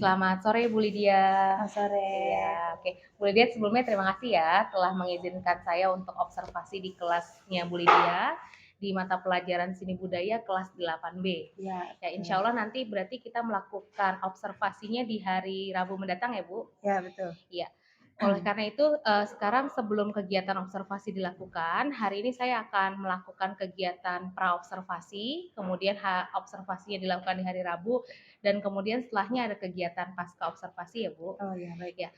Selamat sore Bu Lydia. Selamat sore. Iya, oke. Bu Lydia sebelumnya terima kasih ya telah mengizinkan saya untuk observasi di kelasnya Bu Lydia di mata pelajaran Seni Budaya kelas 8B. Iya, Ya, insya Allah nanti berarti kita melakukan observasinya di hari Rabu mendatang ya Bu? iya betul. Iya. Oleh karena itu, sekarang sebelum kegiatan observasi dilakukan, hari ini saya akan melakukan kegiatan pra-observasi, kemudian observasinya dilakukan di hari Rabu, dan kemudian setelahnya ada kegiatan pasca observasi ya Bu. Oh ya, baik. Ya,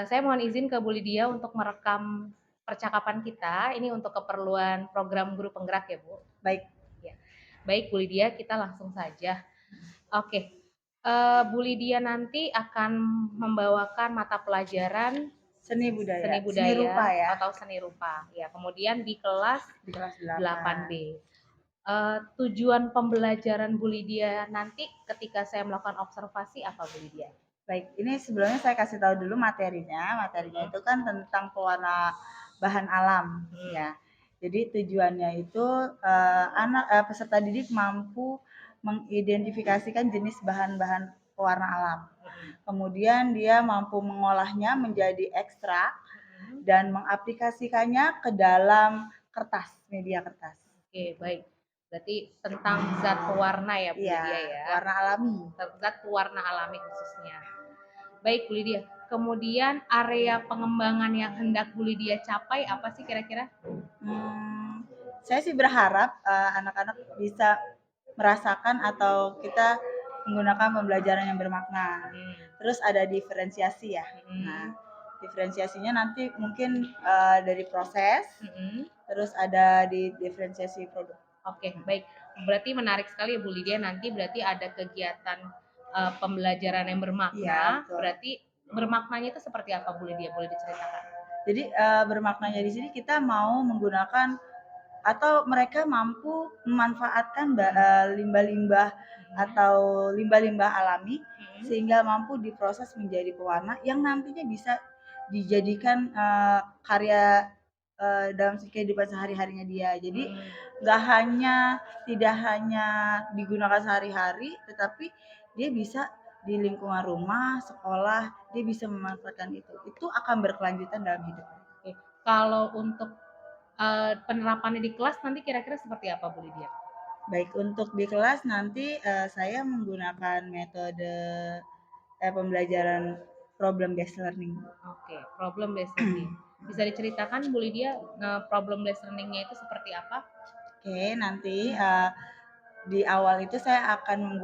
saya mohon izin ke Bu Lydia untuk merekam percakapan kita, ini untuk keperluan program guru penggerak ya Bu. Baik. Ya. Baik Bu Lydia, kita langsung saja. Oke, Bu Lydia nanti akan membawakan mata pelajaran Seni budaya, seni seni rupa budaya ya, atau seni rupa. Ya, kemudian di kelas di kelas 8. 8B. Tujuan pembelajaran Bu Lydia nanti ketika saya melakukan observasi apa Bu Lydia? Baik, ini sebelumnya saya kasih tahu dulu materinya. Materinya itu kan tentang pewarna bahan alam ya. Jadi tujuannya itu peserta didik mampu mengidentifikasikan jenis bahan-bahan pewarna alam. Kemudian dia mampu mengolahnya menjadi ekstrak dan mengaplikasikannya ke dalam kertas, media kertas. Oke, baik. Berarti tentang zat pewarna ya Bu Iya, Lydia ya. warna alami. Zat pewarna alami khususnya. Baik Bu Lydia. Kemudian area pengembangan yang hendak Bu Lydia capai apa sih kira-kira? Saya sih berharap anak-anak bisa merasakan atau kita menggunakan pembelajaran yang bermakna. Terus ada diferensiasi ya. Nah, diferensiasinya nanti mungkin dari proses, terus ada di diferensiasi produk. Oke, baik. Berarti menarik sekali ya Bu Lydia, nanti berarti ada kegiatan pembelajaran yang bermakna. Iya, betul. Berarti bermaknanya itu seperti apa Bu Lydia? Boleh diceritakan? Jadi bermaknanya di sini kita mau menggunakan atau mereka mampu memanfaatkan limbah-limbah atau limbah-limbah alami sehingga mampu diproses menjadi pewarna yang nantinya bisa dijadikan karya dalam kehidupan sehari-harinya dia. Jadi tidak hanya digunakan sehari-hari, tetapi dia bisa di lingkungan rumah, sekolah, dia bisa memanfaatkan itu. Itu akan berkelanjutan dalam hidup. Oke. Kalau untuk penerapannya di kelas nanti kira-kira seperti apa Bu Lydia? Baik, untuk di kelas nanti saya menggunakan metode pembelajaran problem based learning. Oke, problem based learning. Bisa diceritakan Bu Lydia problem based learningnya itu seperti apa? Oke, nanti di awal itu saya akan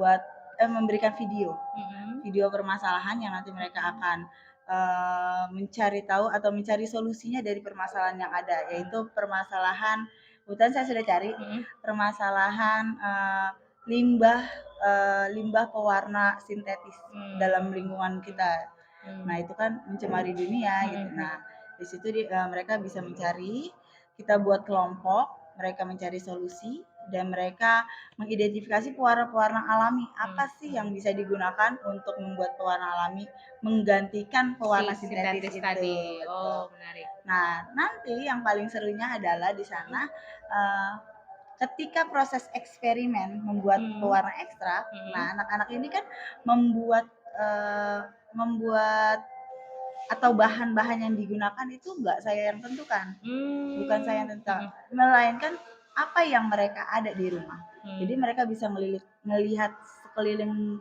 memberikan video permasalahan yang nanti mereka akan mencari tahu atau mencari solusinya dari permasalahan yang ada, yaitu permasalahan kebetulan saya sudah cari permasalahan limbah pewarna sintetis dalam lingkungan kita. Nah, itu kan mencemari dunia gitu. Nah, di situ mereka bisa mencari, kita buat kelompok, mereka mencari solusi dan mereka mengidentifikasi pewarna-pewarna alami apa sih yang bisa digunakan untuk membuat pewarna alami menggantikan pewarna sintetis itu. tadi. Betul. Oh, menarik. Nah, nanti yang paling serunya adalah di sana ketika proses eksperimen membuat pewarna ekstrak. Nah, anak-anak ini kan membuat atau bahan-bahan yang digunakan itu enggak saya yang tentukan. Bukan saya yang tentukan, melainkan apa yang mereka ada di rumah. Jadi mereka bisa melihat sekeliling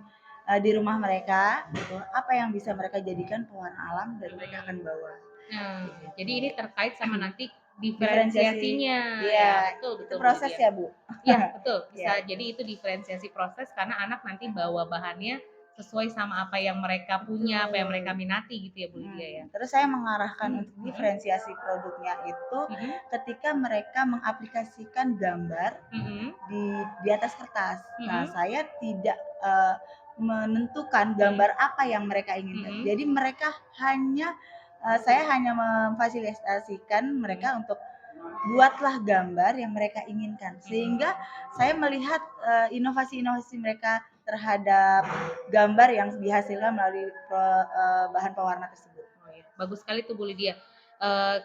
di rumah mereka gitu, apa yang bisa mereka jadikan pewarna alam dan mereka akan bawa. Jadi ini terkait sama nanti diferensiasinya. Iya, betul itu proses ya Bu. Iya, betul. Bisa Ya. jadi itu diferensiasi proses karena anak nanti bawa bahannya sesuai sama apa yang mereka punya, apa yang mereka minati gitu ya Bu Lydia ya. Terus saya mengarahkan untuk diferensiasi produknya itu ketika mereka mengaplikasikan gambar di atas kertas. Nah, saya tidak menentukan gambar apa yang mereka inginkan. Jadi mereka saya hanya memfasilitasikan mereka untuk buatlah gambar yang mereka inginkan. Sehingga saya melihat inovasi-inovasi mereka terhadap gambar yang dihasilkan melalui bahan pewarna tersebut. Oh, ya. Bagus sekali tuh Bu Lydia.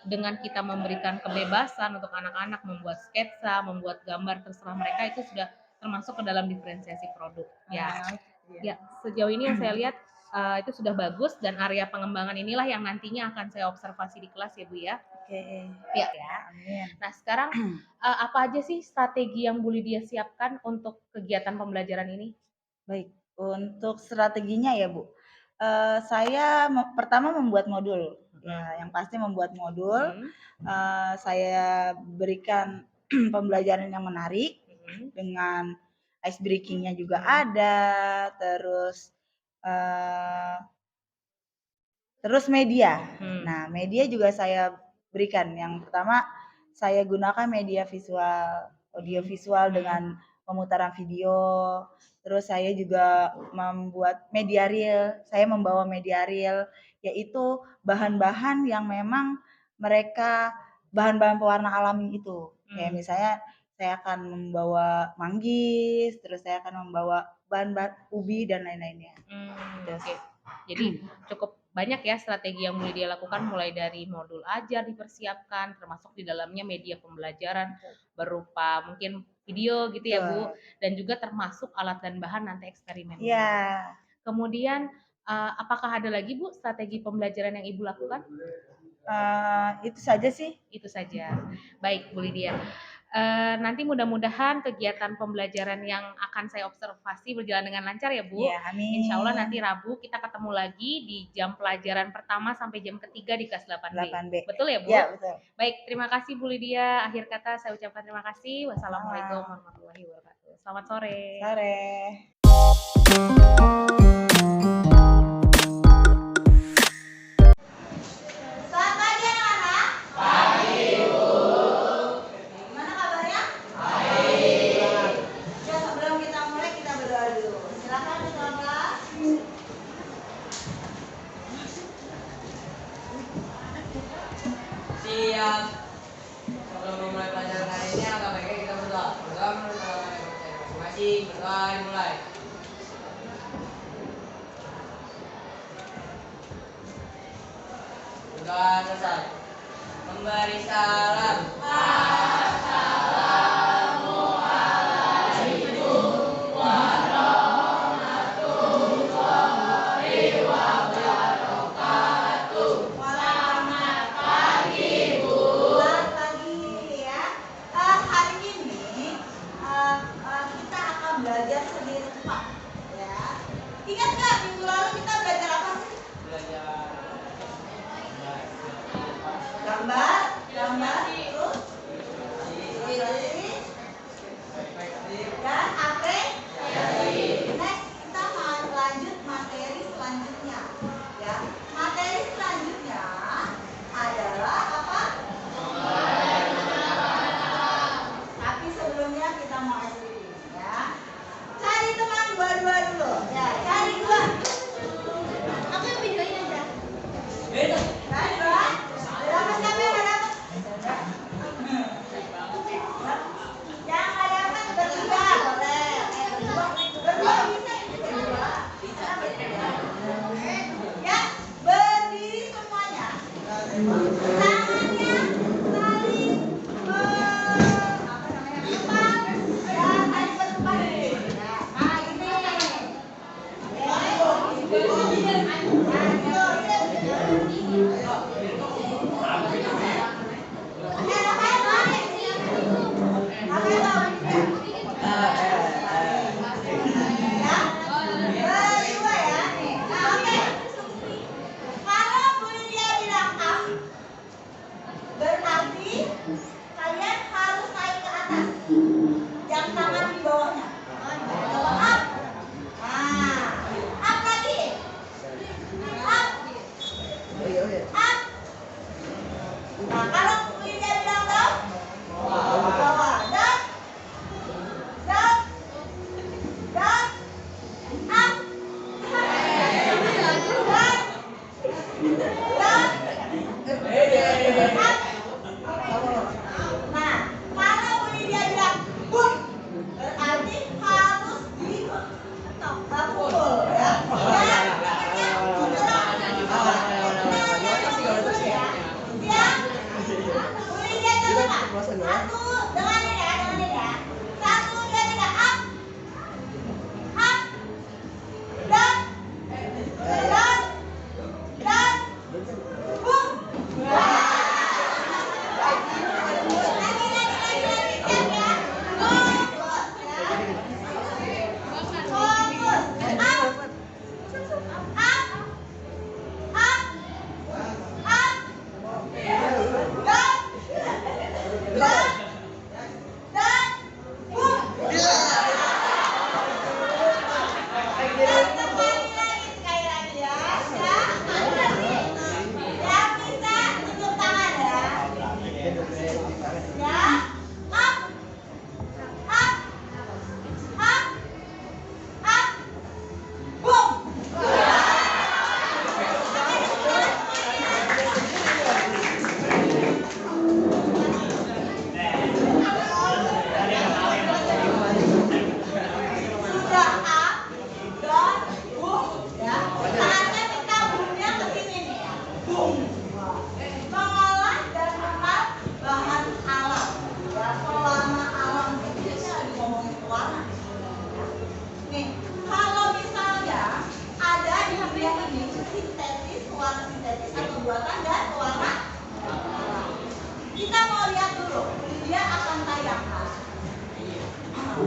Dengan kita memberikan kebebasan untuk anak-anak membuat sketsa, membuat gambar terserah mereka itu sudah termasuk ke dalam diferensiasi produk. Ya, sejauh ini yang saya lihat itu sudah bagus dan area pengembangan inilah yang nantinya akan saya observasi di kelas ya Bu ya. Oke. Ya. Amin. Nah sekarang apa aja sih strategi yang Bu Lydia siapkan untuk kegiatan pembelajaran ini? Baik, untuk strateginya ya Bu, saya pertama membuat modul. Ya, yang pasti membuat modul. Saya berikan pembelajaran yang menarik dengan ice breaking-nya juga ada, terus media. Nah, media juga saya berikan. Yang pertama saya gunakan media visual, audio visual dengan pemutaran video. Terus saya juga membuat media reel. Saya membawa media reel, yaitu bahan-bahan yang memang mereka bahan-bahan pewarna alami itu. Kayak misalnya saya akan membawa manggis, terus saya akan membawa bahan-bahan ubi dan lain-lainnya. Oke. Jadi cukup banyak ya strategi yang mulai dia lakukan, mulai dari modul ajar dipersiapkan, termasuk di dalamnya media pembelajaran berupa mungkin video gitu ya Bu, dan juga termasuk alat dan bahan nanti eksperimen. Iya. Kemudian apakah ada lagi Bu strategi pembelajaran yang Ibu lakukan? Itu saja sih. Itu saja. Baik Bu Lydia. Nanti mudah-mudahan kegiatan pembelajaran yang akan saya observasi berjalan dengan lancar ya Bu. Ya, amin. Insya Allah nanti Rabu kita ketemu lagi di jam pelajaran pertama sampai jam ketiga di kelas 8B. 8B. Betul ya Bu? Ya, betul. Baik, terima kasih Bu Lydia. Akhir kata saya ucapkan terima kasih. Wassalamualaikum warahmatullahi wabarakatuh. Selamat sore. Sore. Siap. Sebelum memulai pelajaran hari ini, agak baiknya kita berdoa. Berdoa menurut agama yang percaya masing-masing. Berdoa dimulai. Berdoa selesai. Memberi salam. Belajar sendiri cepat, ya. Ingat nggak minggu lalu kita belajar apa sih? Belajar Gambar, terus dan apresiasi. Next kita lanjut materi selanjutnya, ya. Materi selanjutnya adalah apa? Tapi sebelumnya kita mau SPP, ya. Cari teman dua-dua dulu, ya. Cari dua. Aku yang videoin aja. Cari dua. Berapa siapa yang nggak dapat? Yang nggak dapat bertiga boleh. Berdua bisa. Ya, berdiri semuanya. Tangannya saling apa namanya? Depan dan saling berdepan. Nah, berarti kalian harus naik ke atas. Yang tangan di bawahnya. Up. Nah, up lagi. Up. Up. Nah, kalau Lydia bilang down, bawah. Down. Down. Down. Up. Down. Up. Nah, kalau Bu Lydia bilang boom, berarti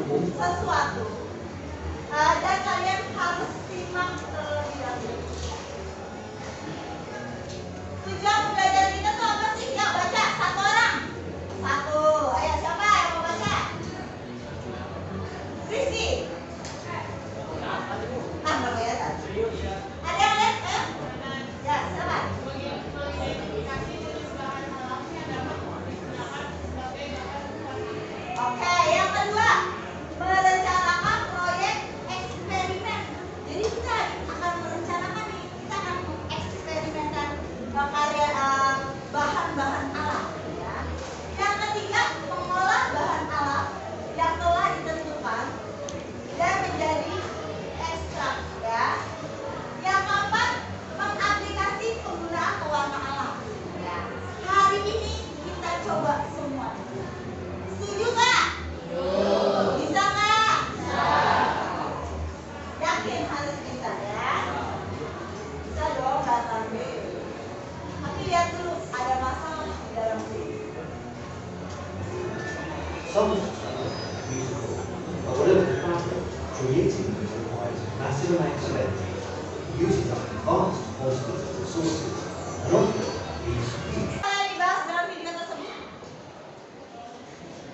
sesuatu. Dan kalian harus simak terlebih dahulu. Tujuan belajar kita tuh apa sih? Yuk baca, satu orang. Satu. Ayo siapa yang mau baca? Rizky. Nggak kelihatan. Ada yang lihat? Ayo. Ya, silakan. Oke, yang kedua, merencanakan proyek eksperimen. Jadi kita akan merencanakan nih, kita akan mengeksperimenkan karya bahan-bahan alam. Ya. Yang ketiga, mengolah bahan alam yang telah ditentukan dan menjadi ekstrak. Ya. Yang keempat, mengaplikasi penggunaan pewarna alam. Ya. Hari ini kita coba semua. Setuju nggak? Bisa nggak? Yakin harus bisa ya? Bisa dong, datang deh. Tapi lihat dulu, ada masalah di dalam diri. Some musical, or whatever department, creating requires massive amounts of energy, uses up vast quantities of resources, and often these huge. Apa yang dibahas dalam video tersebut?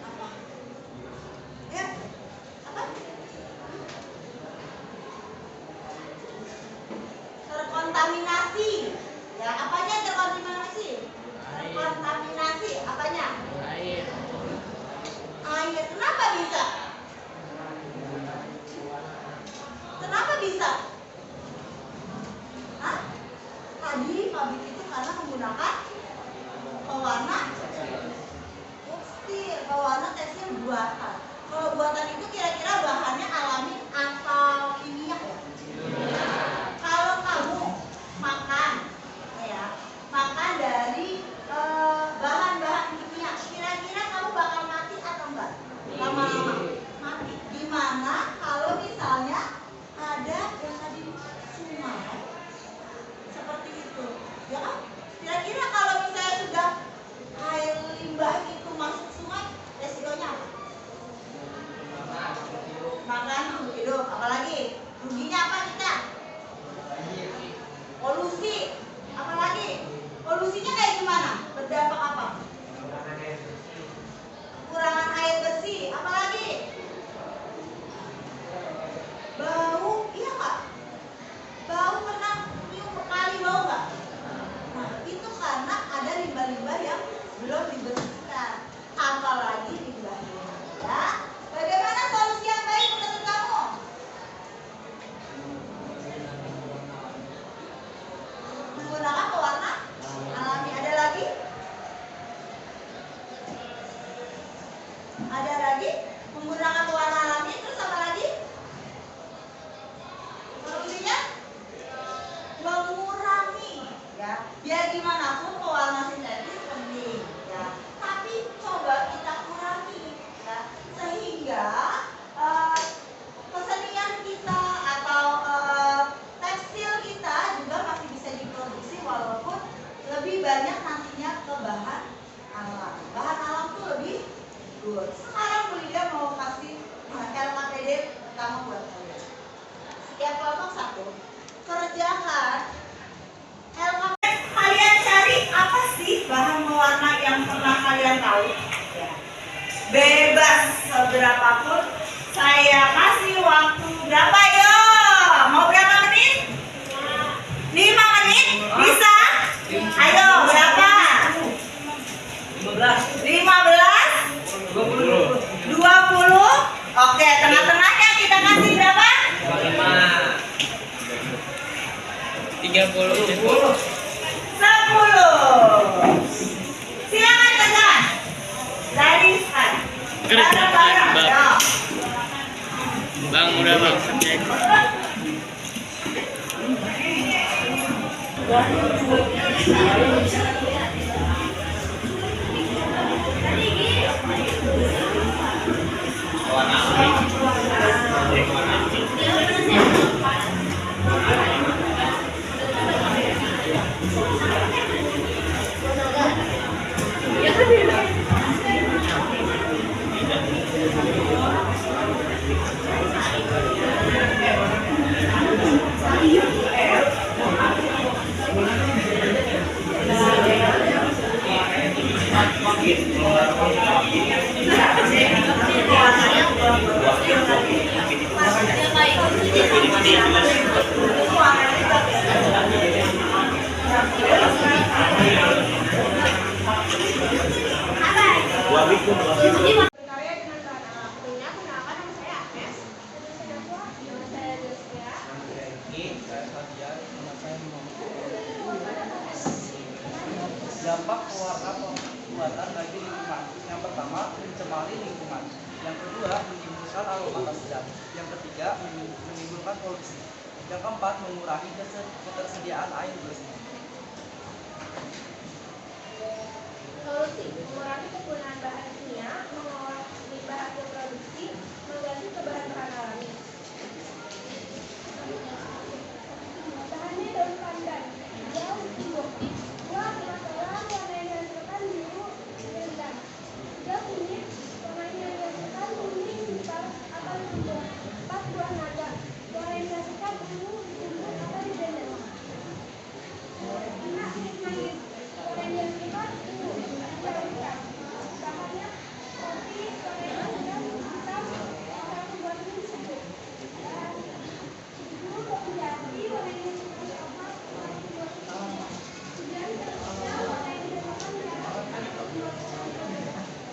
Apa? Ya? Apa? Terkontaminasi. Ya, apanya terkontaminasi? Terkontaminasi, apanya? Air. Air. Kenapa bisa? Kenapa bisa? Hah? Tadi pabrik itu karena menggunakan pewarna tekstil, pewarna tekstil buatan. Kalau buatan itu kira-kira bahannya alami atau kimia ya? Kalau kamu makan, ya, makan dari bahan-bahan kimia, kira-kira kamu bakal mati atau enggak? Lama-lama mati. Gimana kalau misalnya ada yang tadi sungai seperti itu, ya kan? Kira-kira kalau misalnya sudah air limbah itu masuk sungai, resikonya apa? Makan untuk hidup, apalagi ruginya apa kita? Polusi, apalagi polusinya kayak gimana? Berdampak apa? Kekurangan air bersih, apalagi bau, iya nggak? Bau, pernah nyium kali bau nggak? Nah itu karena ada limbah-limbah yang belum dibersihkan, apalagi limbahnya. Ya, bagaimana solusi yang baik menurut kamu? Menggunakan pewarna alami. Ada lagi? Ada lagi? Menggunakan pewarna alami, terus apa lagi? Solusinya? Mengurangi. Ya, biar gimana pun pewarna sintetis penting. Ya, tapi coba kita kurangi. Ya, sehingga kesenian kita atau tekstil kita juga masih bisa diproduksi walaupun lebih banyak nantinya ke bahan alam. Bahan alam tuh lebih good. Sekarang Bu Lydia mau kasih LKPD pertama buat kalian. Setiap kelompok satu. Kerjakan LKPD. Kalian cari apa sih bahan pewarna yang pernah kalian tahu? Ya. Bebas seberapapun. Saya kasih waktu berapa yo? Mau berapa menit? 5 menit? Bisa? Ayo berapa? 15? 20? Oke, tengah-tengahnya kita kasih berapa? 30. 10. Silakan tekan. Dari sekarang. Bareng-bareng. Ayo. Bang, udah bang. Berkarya dengan bahan alam. Tentunya perkenalkan, nama saya Agnes. Nama saya Josia. Saya Fajar, nama saya dampak pewarna pembuatan bagi lingkungan. Yang pertama, mencemari lingkungan. Yang kedua, menimbulkan aroma tak sedap. Yang ketiga, menimbulkan polusi. Yang keempat, mengurangi ketersediaan air bersih. Solusi: mengurangi penggunaan bahan kimia, mengolah limbah hasil produksi, mengganti ke bahan-bahan alami. Bahannya daun pandan, hijau, biru. Buah masalah warna yang dihasilkan biru rendang. Hijau kunyit, warna yang dihasilkan kuning hitam atau ditumbuk. 4 buah naga, warna yang dihasilkan ungu ditumbuk atau didendam. 5 kunyit manggis, warna yang dihasilkan ungu hijau hitam. Bahannya roti, warna yang dihasilkan hitam, 1 buah kuning ditumbuk. 7 kopi jati, warna yang dihasilkan coklat, 1 buah ditumbuk. 9 jamunya, warna yang dihasilkan merah, 1 buah ditumbuk.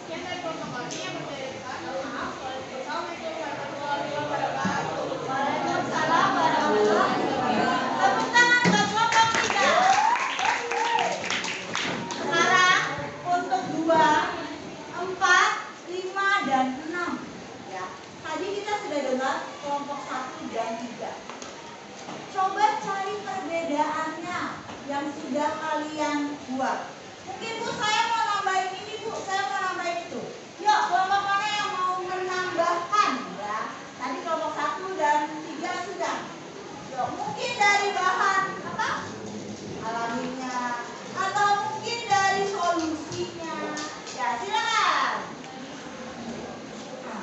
Sekian dari kelompok kami yang membereskan. Maaf, Waalaikumsalam warahmatullahi wabarakatuh. Waalaikumsalam warahmatullahi wabarakatuh. Tepuk tangan buat kelompok 3. Sekarang untuk 2, 4, 5, dan 6. Ya. Tadi kita sudah dengar kelompok 1 dan 3. Coba cari perbedaannya yang sudah kalian buat. Mungkin Bu, saya mau nambahin ini, Bu, saya mau nambahin itu. Yuk, kelompok mana yang mau menambahkan? Ya. Tadi kelompok 1 dan 3 sudah. Yuk, mungkin dari bahan apa? Alaminya, atau mungkin dari solusinya. Ya, silakan. Nah.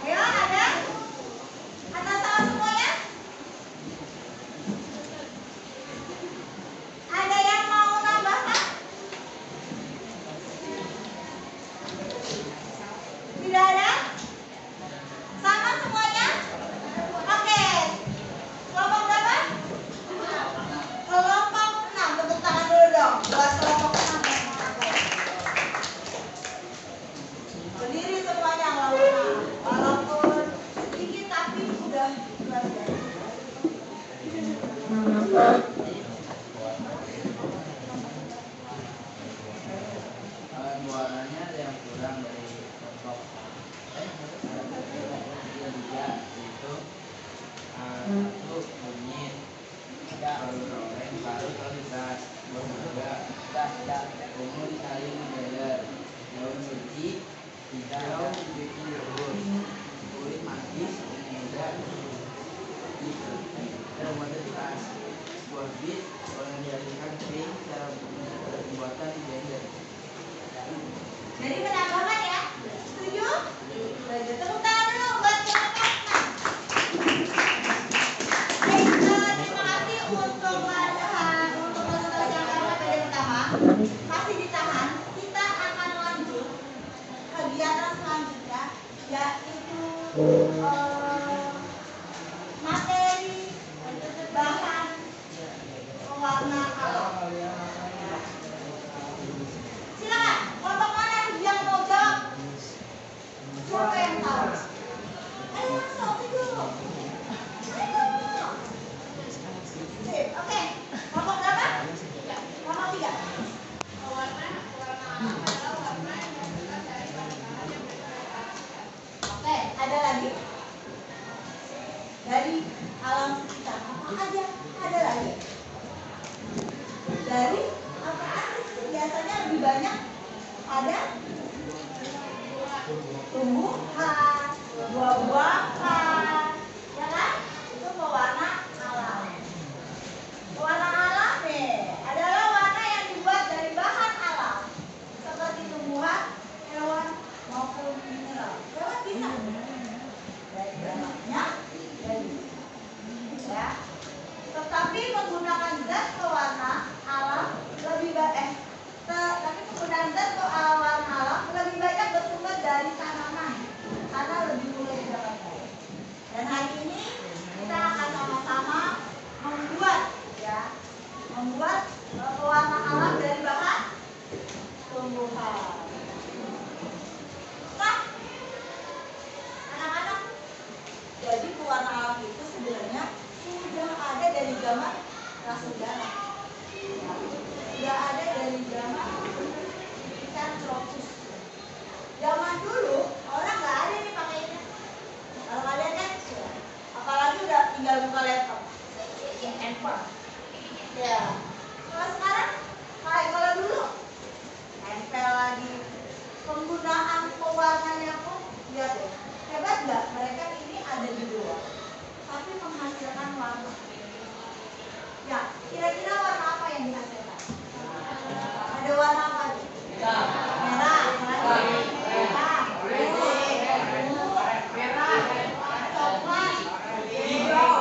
Ayo, ada? Atas tangan semuanya? Ada yang mau nambahkan? Tidak ada? Sama semuanya? Oke. Kelompok berapa? Kelompok 6. Tepuk tangan dulu dong buat kelompok 6. Berdiri semuanya walaupun sedikit tapi sudah luar biasa. Bahan warnanya ada yang kurang dari kelompok tiga, itu satu kunyit, baru goreng, baru kualitas, naga, ungu ditarik mendadak, daun suci, daun bikin rebus, kulit manggis, muda, bermodel tas, buah bit, kalau dihasilkan kering, cara pembuatan di blender. Jadi menambahkan ya? Setuju? Setuju. Tepuk tangan dulu buat kelompok 6. Baik, terima kasih untuk peserta yang pertama. Masih ditahan. Kita akan lanjut kegiatan selanjutnya, yaitu materi bahan pewarna alam. Silakan, kelompok mana yang mau jawab? Siapa yang tahu? Ayo langsung, setuju. Ayo. Sip, oke. Kelompok berapa? Kelompok 3. Pewarna alam adalah warna yang dihasilkan dari bahan-bahan yang berbeda. Oke, ada lagi. Dari alam sekitar apa aja? Ada lagi. Dari apa aja sih? Biasanya lebih banyak pada tumbuhan, buah-buahan, ya kan? Itu pewarna alam. Pewarna alam nih adalah warna yang dibuat dari bahan alam seperti tumbuhan, hewan maupun mineral. Hewan bisa dari dalamnya, dari ya. Tetapi menggunakan zat pewarna alam lebih banyak. Tapi penggunaan zat pewarna alam lebih banyak bersumber dari tanaman karena lebih mudah didapatkan. membuat pewarna alam dari bahan tumbuhan. Nah, anak-anak, jadi pewarna alam itu sebenarnya sudah ada dari zaman prasejarah. Sudah ada dari zaman ikan tropis. Zaman dulu orang nggak ada nih pakainya. Kalau kalian kan, apalagi udah tinggal buka laptop, handphone. Ya. Kalau sekarang, kalau dulu, nempel lagi. Penggunaan pewarnanya pun, lihat deh, hebat nggak? Mereka ini ada di luar, tapi menghasilkan warna. Ya, kira-kira warna apa yang dihasilkan? Ada warna apa? Merah, coklat, hijau,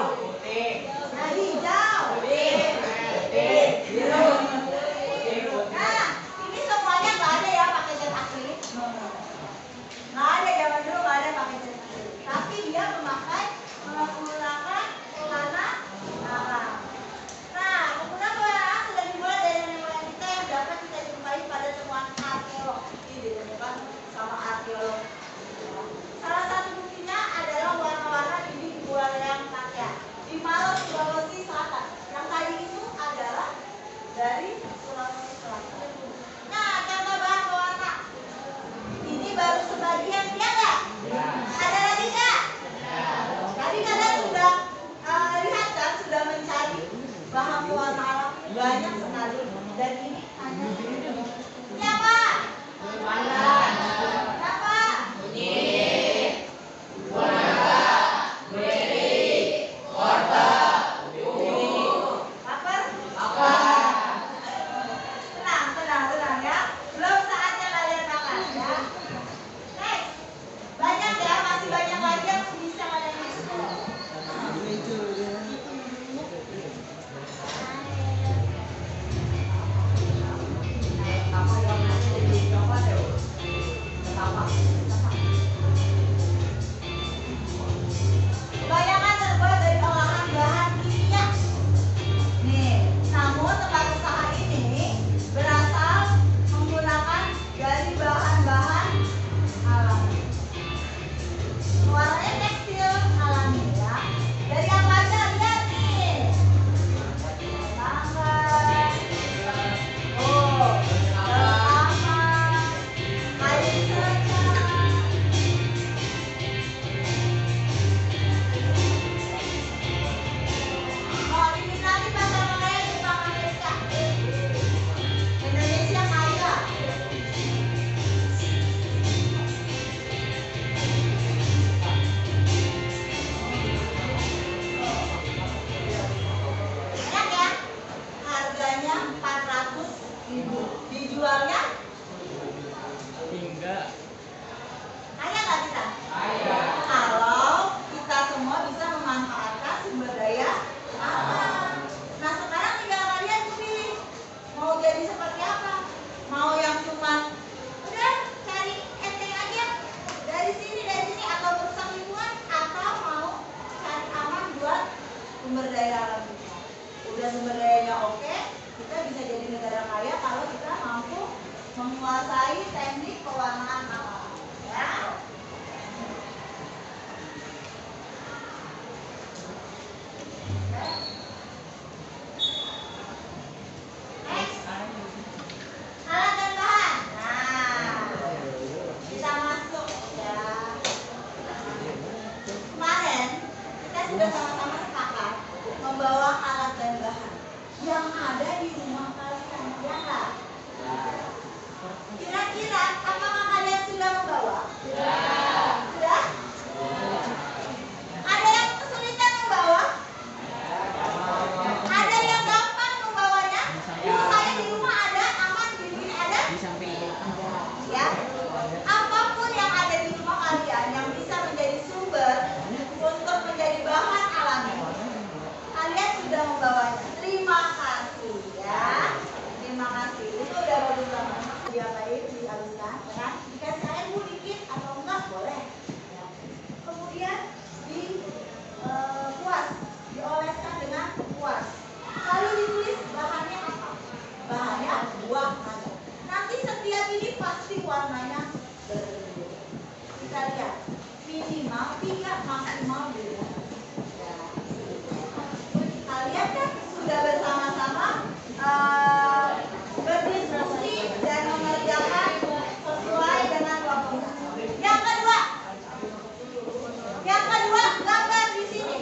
biru. Nah, ini semuanya nggak ada ya pakai cat akrilik. Nggak ada, zaman dulu nggak ada pakai cat akrilik. Tapi dia menggunakan pewarna alam. Nah, penggunaan pewarna alam sudah dimulai dari nenek moyang kita yang dapat kita jumpai pada temuan arkeolog. Ini ditemukan sama arkeolog. Salah satu buktinya adalah warna-warna di Bualayang Pakya di Maros, Sulawesi Selatan. Yang tadi itu adalah dari Sulawesi Selatan. Nah, contoh bahan pewarna. Ini baru sebagian, ya nggak? Ada lagi nggak? Tadi kalian sudah lihat kan, sudah mencari bahan pewarna alam banyak sekali. Dan ini hanya siapa? Siapa? Tenang ya. Belum saatnya kalian makan ya. Next. Banyak ya, masih banyak lagi yang bisa kalian explore. Kebanyakan terbuat dari olahan bahan kimia. Nih, namun tempat usaha ini berasal menggunakan dari bahan-bahan alami. Warnanya tekstil alami ya. Dari apa aja? Lihat nih. Tanggal. Oh, pertama. Kain serat. Oh, ini nanti pasar makanya Jepang Amerika. Indonesia kaya. Banyak ya. Harganya 400.000. Dijualnya? Kaya nggak kita? Kalau kita semua bisa memanfaatkan sumber daya alam. Nah, sekarang tinggal kalian pilih mau jadi seperti apa. Mau yang cuma udah cari enteng aja dari sini atau merusak lingkungan, atau mau cari aman buat sumber daya alam kita. Udah sumber dayanya oke, kita bisa jadi negara kaya kalau kita mampu menguasai teknik pewarnaan alam. Ya. Next. Alat dan bahan. Nah, kita masuk ya. Kemarin kita sudah sama-sama sepakat membawa alat dan bahan yang ada di rumah kalian, ya nggak? Kira-kira buah naga. Nanti setiap ini pasti warnanya berbeda. Kita lihat minimal 3, maksimal 2. Ya. Kalian kan sudah bersama-sama berdiskusi dan mengerjakan sesuai dengan kelompok. Yang kedua, gambar di sini.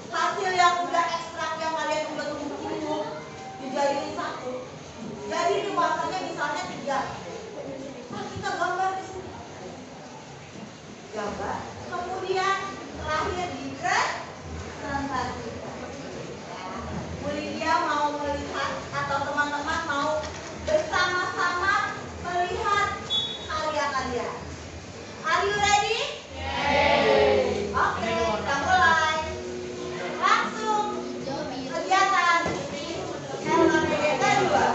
Hasil yang udah ekstrak yang kalian udah tumbuk dijadiin satu. Jadi di warnanya misalnya 3. Nah, kita gambar di sini. Gambar. Kemudian terakhir di presentasikan. Bu Lydia mau melihat atau teman-teman mau bersama-sama melihat karya kalian. Are you ready? Oke, kita mulai. Langsung kegiatan LMDG kedua.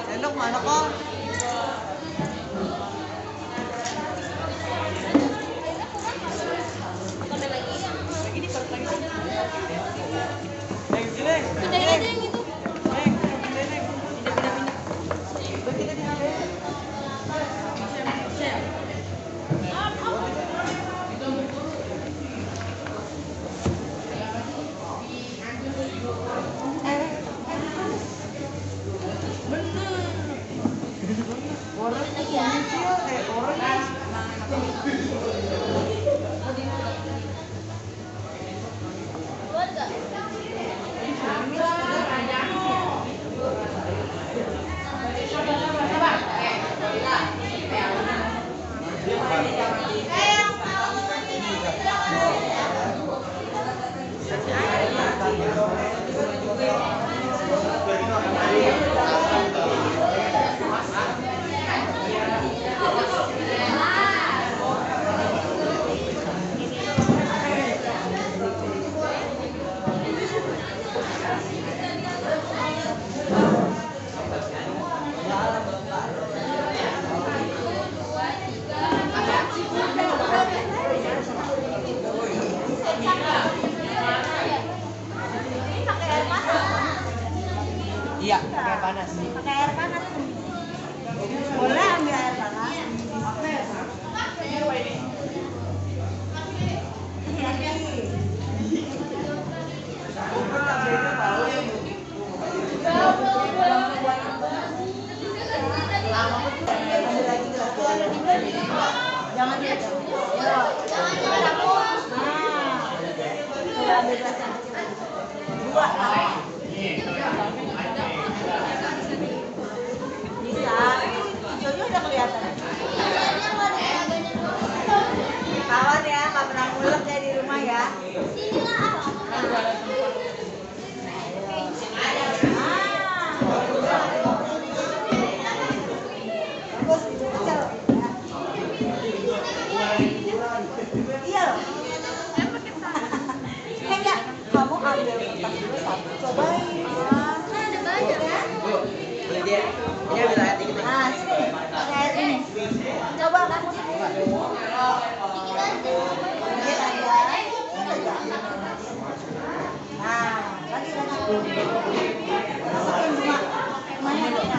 Sendok mana kok? Iya, pakai panas. Pakai air panas. Boleh ambil air panas. Jangan dia. Jangan hapus. Nah. Ambil gelas yang kecil lagi. 2 lah. kertas dulu satu, cobain. Kan ada banyak kan? Bu, boleh dia? Ini ambil air dikit. Nah, sini, pakai air ini. Coba kamu sini. Dikit aja. Nah, lagi. Masukin bunga. Bunganya dong.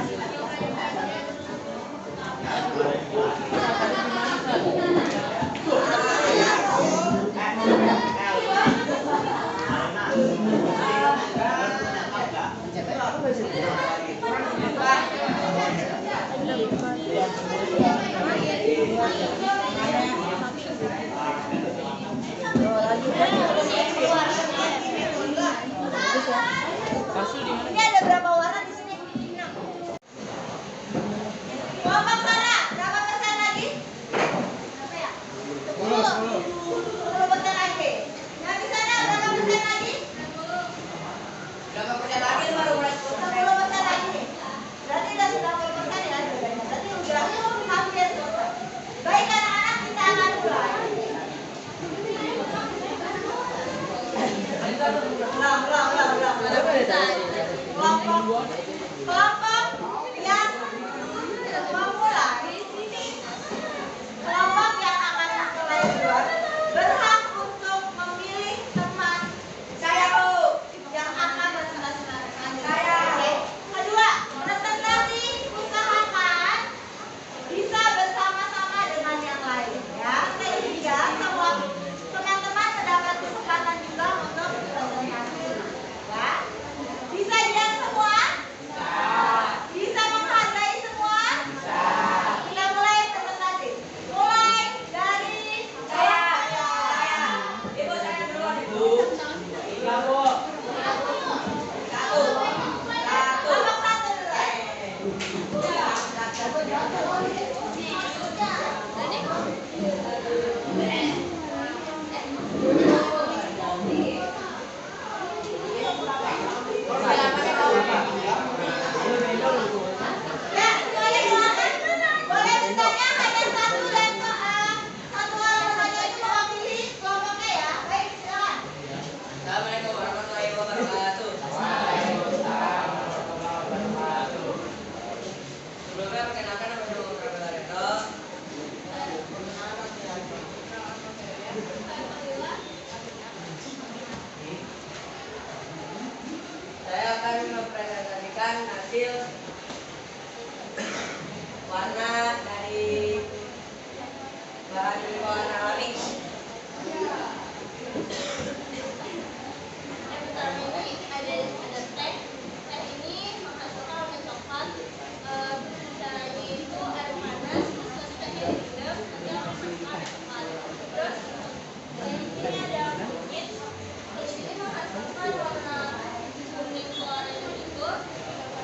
Ini ada berapa warna di sini? 6. Kelompok sana, berapa persen lagi? Berapa ya? 10% lagi. Yang di sana berapa persen lagi? Berapa persen lagi baru mulai 10% lagi. Berarti udah 90% ya bedanya. Berarti udah hampir selesai. Baik anak-anak, kita akan mulai. Kelompok yang memulai, kelompok yang akan mulai duluan berhak untuk memilih teman saya yang akan bersenang-senang dengan saya. Kedua, presentasi usahakan bisa bersama-sama dengan yang lain ya, sehingga semua teman-teman mendapat kesempatan juga untuk presentasi ya. Bisa diam semua? Bisa menghargai semua? Kita mulai presentasi. Mulai dari saya. Ibu saya duluan ibu. Iya bu. Satu. Kelompok satu dulu. Ya, semuanya silakan. Boleh mintanya hanya satu dan satu orang saja itu mewakili kelompoknya ya. Baik, silakan. Assalamualaikum warahmatullahi wabarakatuh. Sebelumnya perkenalkan nama saya Muhammad Lareto. Saya akan mempresentasikan hasil warna dari bahan berwarna alami. Yang pertama ini ada teh. Teh ini menghasilkan warna coklat. Caranya itu air panas, terus tehnya direndam, nanti akan menghasilkan coklat. Terus ini ada kunyit. Kunyit ini menghasilkan warna kuning warnanya itu.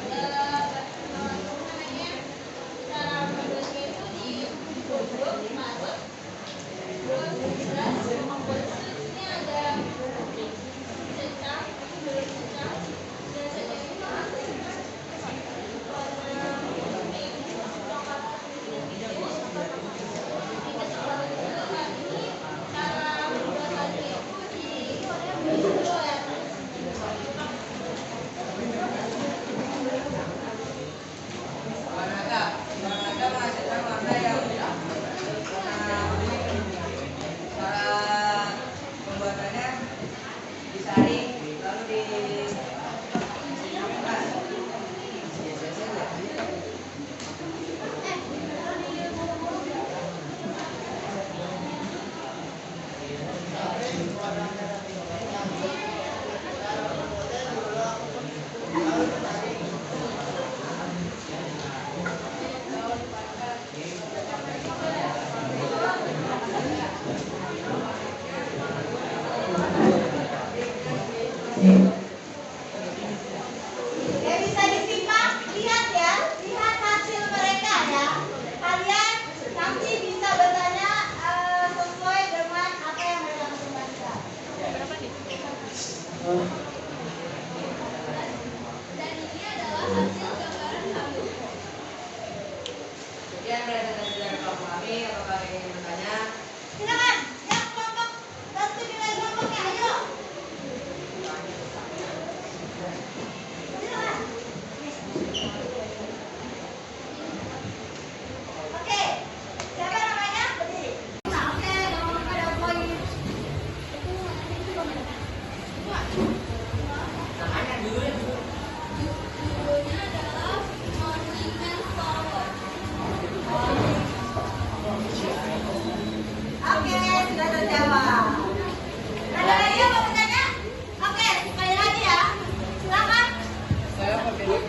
Namanya cara membuatnya itu dibubuk, diparut. Terus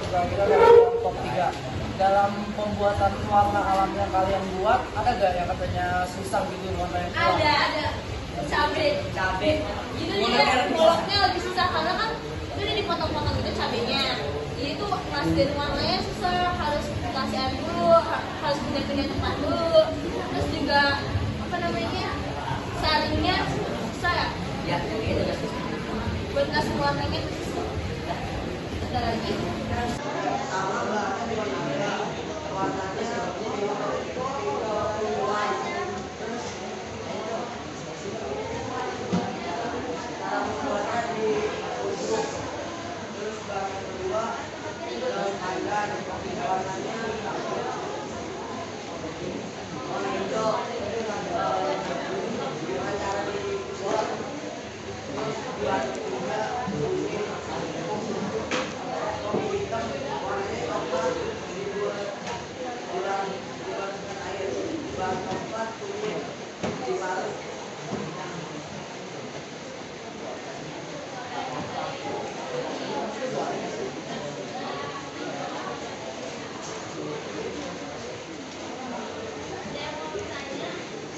juga kita dari kelompok 3. Dalam pembuatan warna alam yang kalian buat, ada gak yang katanya susah gitu warna yang keluar? Ada cabe itu dia poloknya lebih susah karena kan itu dia dipotong-potong itu cabenya, jadi itu ngasihin warnanya susah, harus kasih air dulu, harus pindah-pindah tempat dulu, terus juga apa namanya saringnya susah ya buat kasih warnanya itu susah. Ada lagi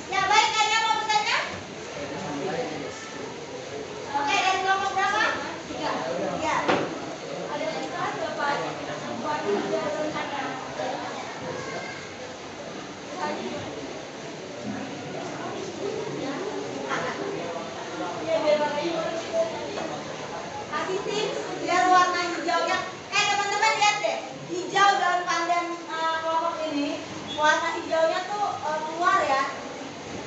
Ya baik, ada yang mau bertanya? Oke, dari kelompok berapa? 3. Ya. Ada yang salah berapa? Buat tiga rencana. Ya biar warnanya kasih tips biar warna hijaunya. Teman-teman lihat deh, hijau daun pandan kelompok ini, warna hijaunya tuh keluar ya.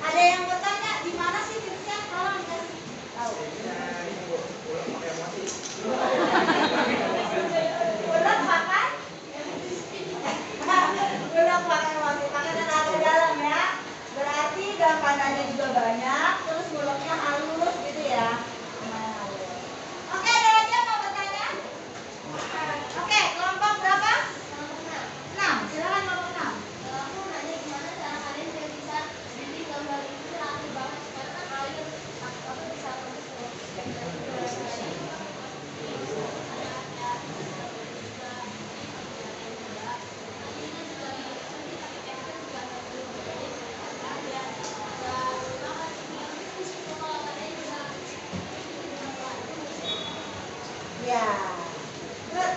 Ada yang bertanya di mana sih tipsnya? Tolong kasih tahu. Udah pakai? Udah pakai masih pakai tenaga dalam ya. Berarti daun pandannya juga banyak, terus mulutnya halus gitu ya. Lumayan halus. Oke, ada lagi yang mau bertanya? Oke, kelompok berapa? 6. Silakan kelompok 6. aku nanya gimana cara kalian biar bisa bikin gambar itu rapi banget karena kalian aku bisa terus Ya. Good.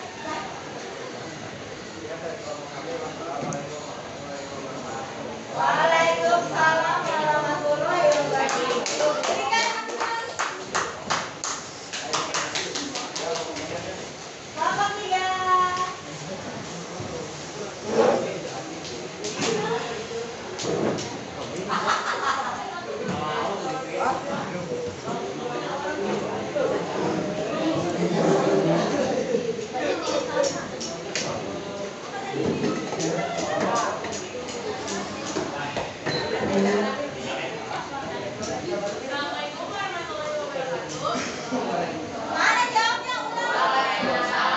Waalaikumsalam warahmatullahi wabarakatuh. Berikan teman-teman. Kelompok 3. Mana jawabnya ulang? Salah.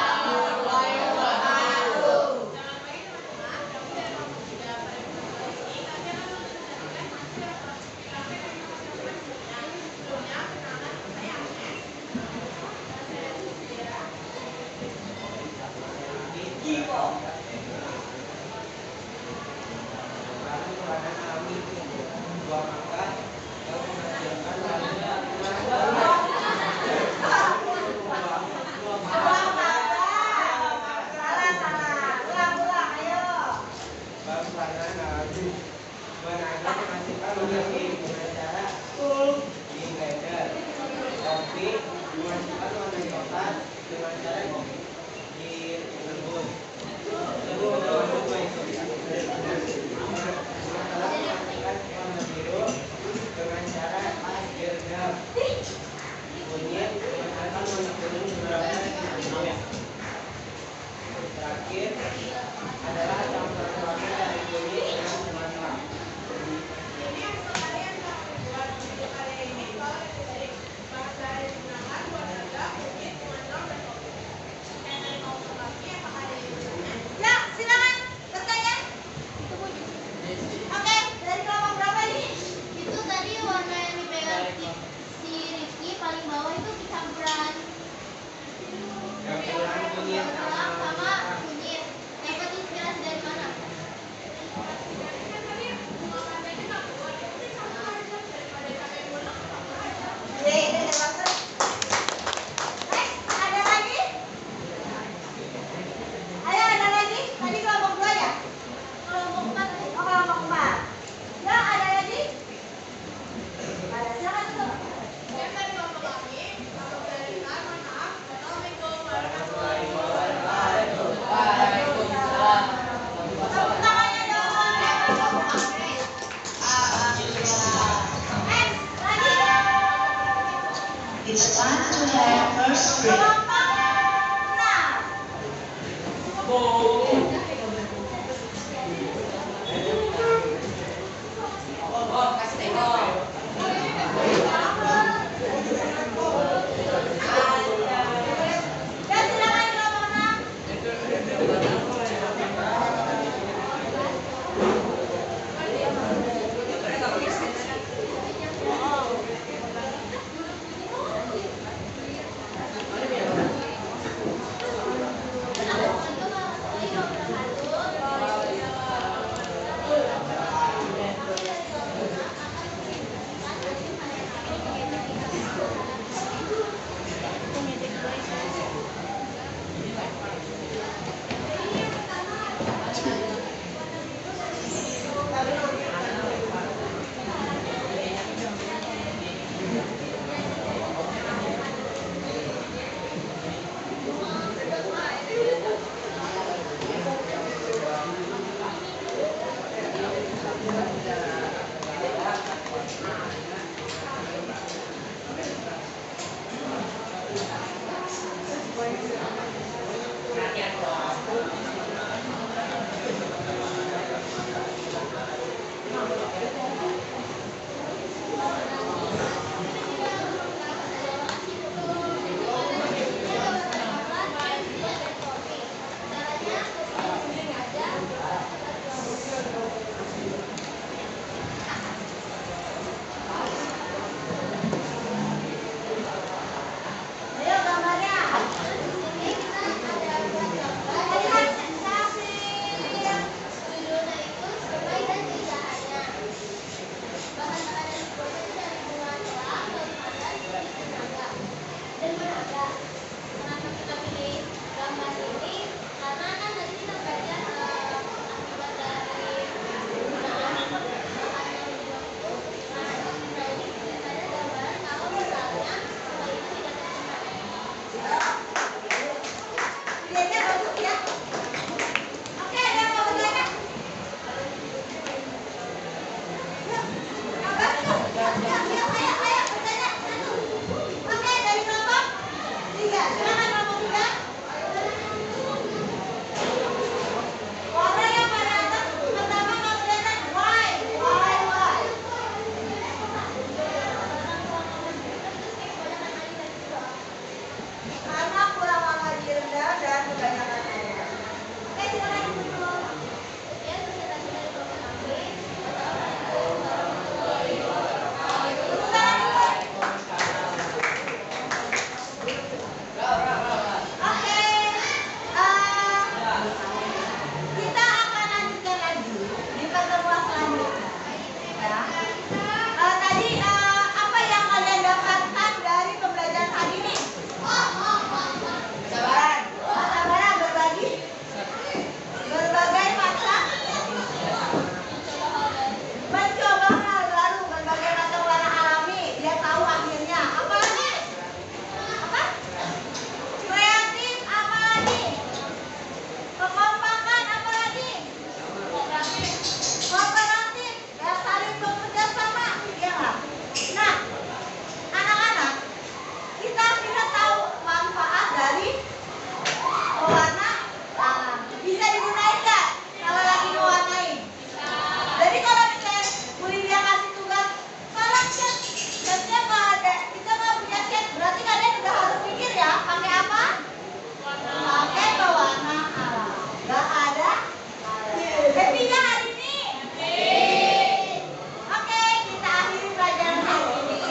Ulang, ayo. Terakhir adalah campuran warna dari kuning dengan Sumatera. Ya, silakan bertanya. Oke, dari kelompok berapa ini? itu tadi warna yang dipegang si Rizky paling bawah itu campuran Campuran kunyit sama Ayo gambarnya. Ini kita ada buat gambar. Lihat sensasi. Judulnya itu Semai dan Keindahannya. Bahan makanan dibuat dari bunga telang, daun pandan, kulit dan menaga. Kenapa kita pilih gambar ini? Karena kan tadi kita belajar akibat dari penggunaan bahan yang dibuat itu. Nah, ini ceritanya gambaran kalau misalnya semua itu tidak tercemar. Lihatnya bagus ya. Oke, ada yang mau bertanya? Yuk, gambar tuh. Yuk, ayo, bertanya. Satu. Oke, dari kelompok 3. Silakan kelompok 3. Warna yang pada atas pertama nggak kelihatan. Why? Karena kurang energi rendah dan kebanyakan air. Oke, silakan yang dulu. Ya, presentasi dari kelompok kami. Oke, kita akan lanjutkan lagi di pertemuan selanjutnya. Ya. Tadi apa yang kalian dapatkan dari pembelajaran hari ini? Kesabaran berbagi, berbagai macam, mencoba hal baru, berbagai macam warna alami, dia tahu akhirnya. Apa lagi? Apa? Kreatif, apa lagi? Kekompakan, apa lagi? Kooperatif, ya saling bekerja sama, ya nggak? Nah, anak-anak, kita bisa tahu manfaat dari pewarna. Bisa digunakan nggak kalau lagi mewarnai? Jadi kalau misalnya Bu Lydia kasih tugas, kalau catnya nggak ada, kita nggak punya cat, berarti kalian udah harus pikir ya, pakai apa? Pakai pewarna alam. Nggak ada? Happy nggak hari ini? Oke, kita akhiri pelajaran hari ini.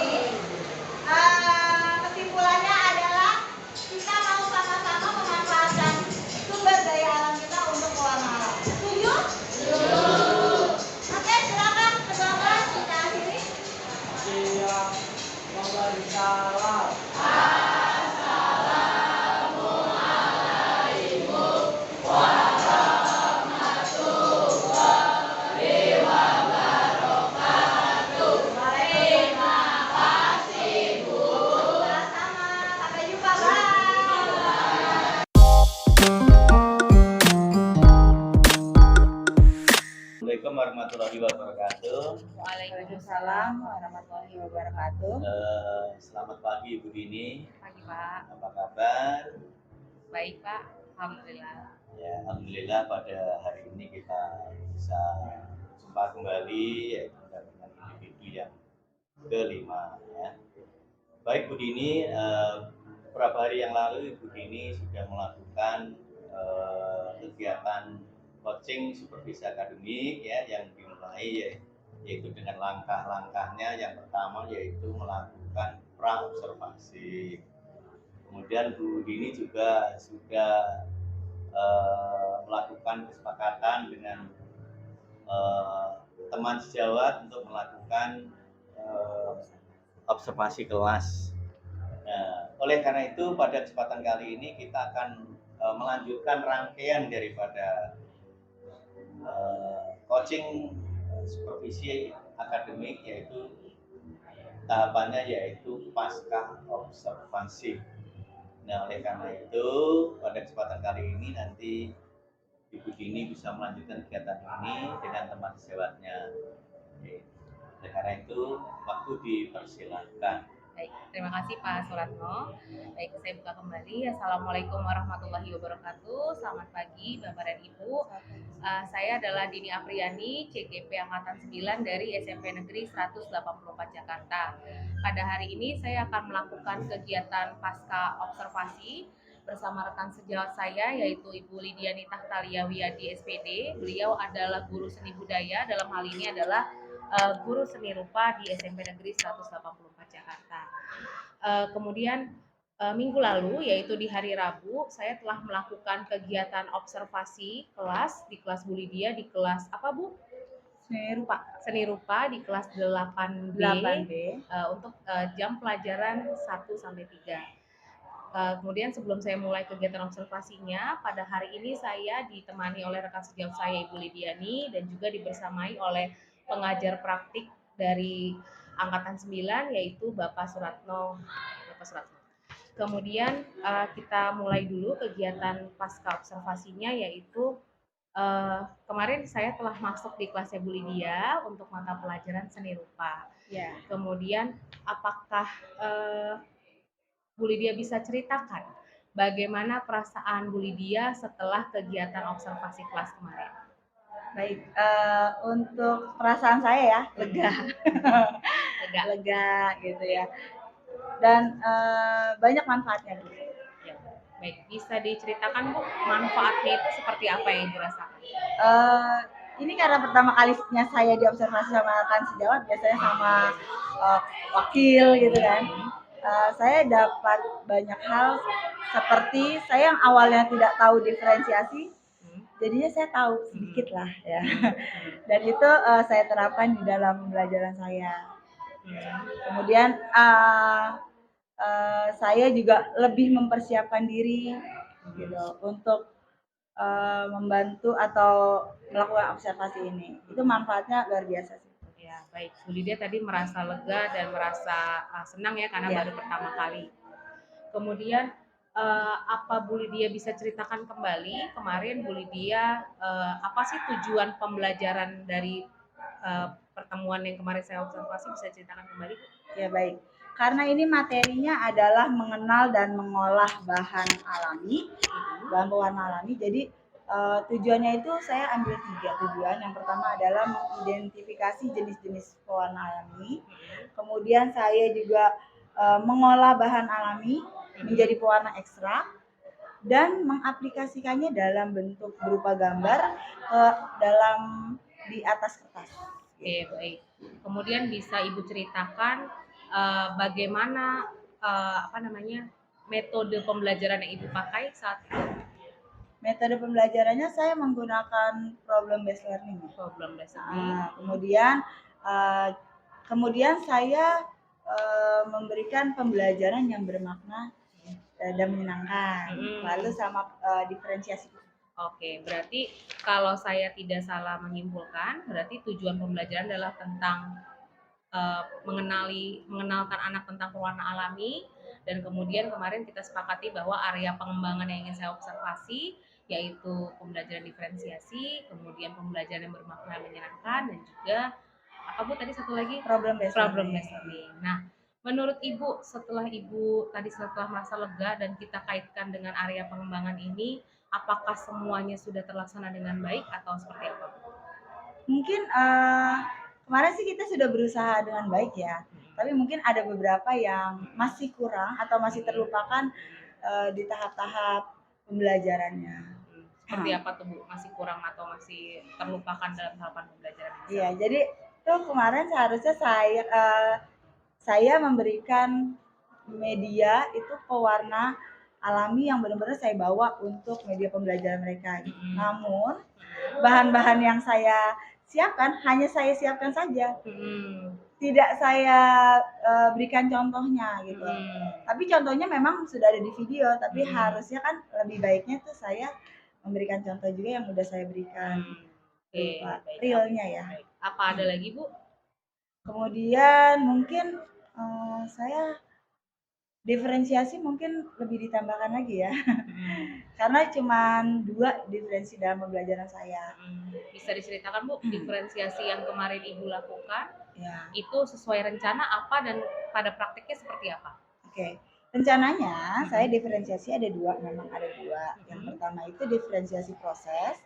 Kesimpulannya adalah kita mau sama-sama memanfaatkan sumber daya alam kita untuk pewarna alam. Setuju? Oke, silakan kedua kelas kita akhiri. Siap memberi salam. Sama-sama. Sampai jumpa. Bye. Assalamualaikum warahmatullahi wabarakatuh. Waalaikumsalam warahmatullahi wabarakatuh. Selamat pagi Ibu Dini. Pagi Pak. Apa kabar? Baik Pak. Alhamdulillah. Ya, alhamdulillah pada hari ini kita bisa jumpa kembali yaitu dengan individu yang kelima. Ya. Baik Bu Dini, beberapa hari yang lalu Ibu Dini sudah melakukan kegiatan coaching supervisi akademik ya yang dimulai yaitu dengan langkah-langkahnya. Yang pertama yaitu melakukan pra-observasi. Kemudian Bu Dini juga sudah melakukan kesepakatan dengan teman sejawat untuk melakukan observasi kelas. Nah, oleh karena itu pada kesempatan kali ini kita akan melanjutkan rangkaian daripada coaching supervisi akademik, yaitu tahapannya yaitu pasca observasi. Nah, oleh karena itu pada kesempatan kali ini nanti Ibu Dini bisa melanjutkan kegiatan ini dengan teman sejawatnya. Oleh karena itu waktu dipersilakan. Baik, terima kasih Pak Suratno. Baik, saya buka kembali. Assalamualaikum warahmatullahi wabarakatuh. Selamat pagi Bapak dan Ibu. Saya adalah Dini Apriani, CGP Angkatan 9 dari SMP Negeri 184 Jakarta. Pada hari ini saya akan melakukan kegiatan pasca observasi bersama rekan sejawat saya yaitu Ibu Lidia Nitah Taliawiyadi SPD. Beliau adalah guru seni budaya, dalam hal ini adalah guru seni rupa di SMP Negeri 184 Jakarta. Kemudian minggu lalu, yaitu di hari Rabu, saya telah melakukan kegiatan observasi kelas di kelas Bu Lydia, di kelas apa Bu? Seni rupa di kelas 8B, untuk jam pelajaran 1 sampai 3. Kemudian sebelum saya mulai kegiatan observasinya, pada hari ini saya ditemani oleh rekan sejawat saya Ibu Lidiani dan juga dibersamai oleh pengajar praktik dari Angkatan 9 yaitu Bapak Suratno. Kemudian kita mulai dulu kegiatan pasca observasinya, yaitu kemarin saya telah masuk di kelasnya Bu Lydia untuk mata pelajaran seni rupa. Ya. Kemudian apakah Bu Lydia bisa ceritakan bagaimana perasaan Bu Lydia setelah kegiatan observasi kelas kemarin? Baik, untuk perasaan saya ya lega, lega gitu ya, dan banyak manfaatnya Bu. Ya, baik, bisa diceritakan Bu manfaatnya itu seperti apa yang dirasakan? Ini karena pertama kalinya saya diobservasi sama rekan sejawat, biasanya sama wakil gitu kan. Saya dapat banyak hal, seperti saya yang awalnya tidak tahu diferensiasi, jadinya saya tahu sedikit lah ya. Dan itu saya terapkan di dalam pembelajaran saya. Kemudian saya juga lebih mempersiapkan diri gitu untuk membantu atau melakukan observasi ini. Itu manfaatnya luar biasa sih. Ya, baik. Bu Lydia tadi merasa lega dan merasa senang ya karena baru pertama kali. Kemudian apa Bu Lydia bisa ceritakan kembali kemarin Bu Lydia apa sih tujuan pembelajaran dari pertemuan yang kemarin saya observasi, bisa ceritakan kembali? Ya baik. Karena ini materinya adalah mengenal dan mengolah bahan alami, bahan pewarna alami. Jadi tujuannya itu saya ambil 3 tujuan. Yang pertama adalah mengidentifikasi jenis-jenis pewarna alami. Kemudian saya juga mengolah bahan alami menjadi pewarna ekstrak dan mengaplikasikannya dalam bentuk berupa gambar dalam di atas kertas. Oke, baik. Kemudian bisa Ibu ceritakan bagaimana metode pembelajaran yang Ibu pakai saat itu? Metode pembelajarannya saya menggunakan problem based learning. Kemudian saya memberikan pembelajaran yang bermakna dan menyenangkan. Lalu sama diferensiasi. Oke, berarti kalau saya tidak salah menyimpulkan, berarti tujuan pembelajaran adalah tentang mengenalkan anak tentang pewarna alami, dan kemudian kemarin kita sepakati bahwa area pengembangan yang ingin saya observasi yaitu pembelajaran diferensiasi, kemudian pembelajaran yang bermakna menyenangkan, dan juga apa Bu tadi satu lagi? Problem based learning. Nah, menurut Ibu setelah merasa lega dan kita kaitkan dengan area pengembangan ini, apakah semuanya sudah terlaksana dengan baik atau seperti apa? Mungkin kemarin sih kita sudah berusaha dengan baik ya, tapi mungkin ada beberapa yang masih kurang atau masih terlupakan di tahap-tahap pembelajarannya. Seperti apa tuh Bu? Masih kurang atau masih terlupakan dalam tahapan pembelajaran? Iya, jadi tuh kemarin seharusnya saya memberikan media itu pewarna alami yang benar-benar saya bawa untuk media pembelajaran mereka. Namun bahan-bahan yang saya siapkan hanya saya siapkan saja, tidak saya berikan contohnya gitu. Tapi contohnya memang sudah ada di video, tapi harusnya kan lebih baiknya tuh saya memberikan contoh juga yang udah saya berikan. Realnya ya. Apa ada lagi Bu? Kemudian mungkin saya diferensiasi mungkin lebih ditambahkan lagi ya. Karena cuma 2 diferensi dalam pembelajaran saya. Bisa diceritakan Bu diferensiasi yang kemarin Ibu lakukan? Ya. Itu sesuai rencana apa dan pada praktiknya seperti apa? Oke. Rencananya saya diferensiasi ada dua, memang ada dua. Yang pertama itu diferensiasi proses,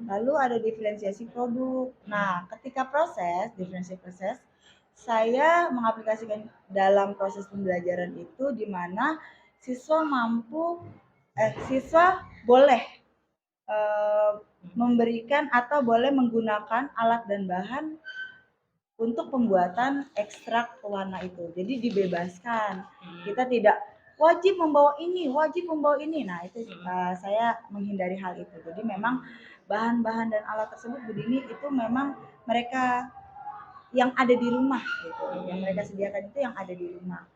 lalu ada diferensiasi produk. Nah, ketika diferensiasi proses, saya mengaplikasikan dalam proses pembelajaran itu di mana siswa siswa boleh memberikan atau boleh menggunakan alat dan bahan untuk pembuatan ekstrak pewarna itu. Jadi dibebaskan. Kita tidak wajib membawa ini, wajib membawa ini. Nah, itu saya menghindari hal itu. Jadi memang bahan-bahan dan alat tersebut begini itu memang mereka yang ada di rumah gitu. Yang mereka sediakan itu yang ada di rumah.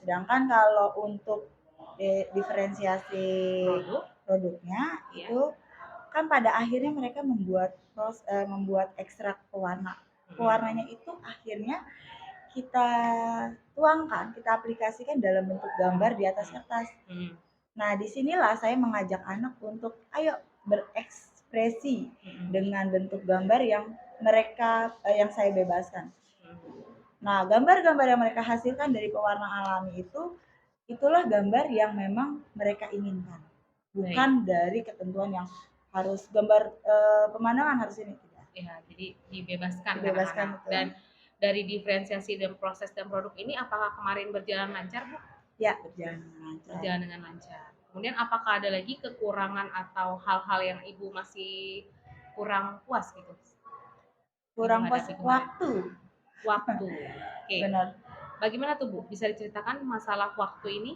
Sedangkan kalau untuk diferensiasi produknya itu kan pada akhirnya mereka membuat ekstrak pewarna. Pewarnanya itu akhirnya kita tuangkan, kita aplikasikan dalam bentuk gambar di atas kertas. Nah, disinilah saya mengajak anak untuk ayo berekspresi dengan bentuk gambar yang yang saya bebaskan. Nah, gambar-gambar yang mereka hasilkan dari pewarna alami itulah gambar yang memang mereka inginkan. Bukan dari ketentuan yang harus gambar pemandangan harus ini. Ya, jadi dibebaskan Dibebaskan anak-anak. Dan dari diferensiasi dan proses dan produk ini apakah kemarin berjalan lancar, Bu? Ya, berjalan dengan lancar. Berjalan dengan lancar. Kemudian apakah ada lagi kekurangan atau hal-hal yang Ibu masih kurang puas gitu? Kurang puas waktu. Waktu. Oke. Benar. Bagaimana tuh, Bu? Bisa diceritakan masalah waktu ini?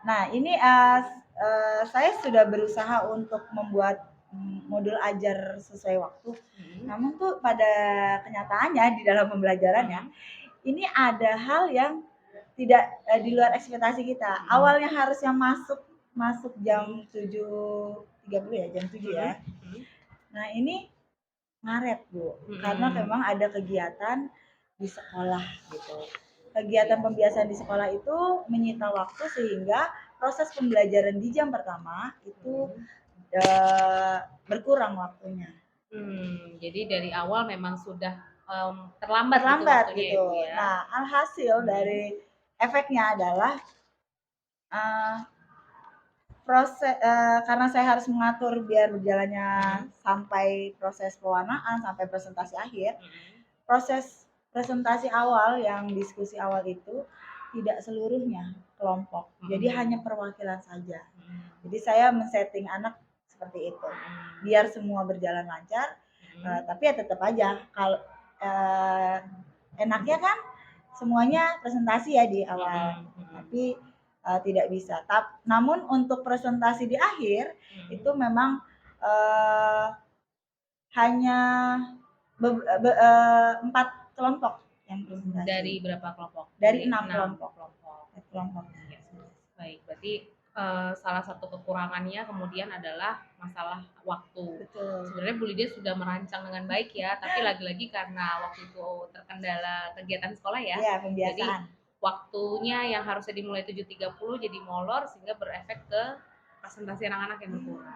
Nah, ini saya sudah berusaha untuk membuat modul ajar sesuai waktu. Namun tuh pada kenyataannya di dalam pembelajarannya ini ada hal yang tidak di luar ekspektasi kita. Awalnya harusnya masuk jam 7.30 ya, jam 7 ya. Nah, ini ngaret, Bu. Karena memang ada kegiatan di sekolah gitu. Kegiatan pembiasaan di sekolah itu menyita waktu sehingga proses pembelajaran di jam pertama itu berkurang waktunya. Jadi dari awal memang sudah terlambat gitu. Ya, Nah, alhasil dari efeknya adalah karena saya harus mengatur biar berjalannya sampai proses pewarnaan, sampai presentasi akhir. Proses presentasi awal yang diskusi awal itu tidak seluruhnya kelompok. Jadi hanya perwakilan saja. Jadi saya men-setting anak seperti itu. Biar semua berjalan lancar. Tapi ya tetap aja kalau enaknya kan semuanya presentasi ya di awal. Tapi tidak bisa. Namun untuk presentasi di akhir itu memang hanya 4 kelompok yang presentasi. Dari berapa kelompok? Dari 6 kelompok. Ya. Baik, berarti salah satu kekurangannya kemudian adalah masalah waktu. Betul. Sebenarnya Bu Lydia sudah merancang dengan baik ya, tapi lagi-lagi karena waktu itu terkendala kegiatan sekolah ya. Iya, pembiasaan. Jadi waktunya yang harusnya dimulai 7.30 jadi molor sehingga berefek ke presentasi anak-anak yang berkurang.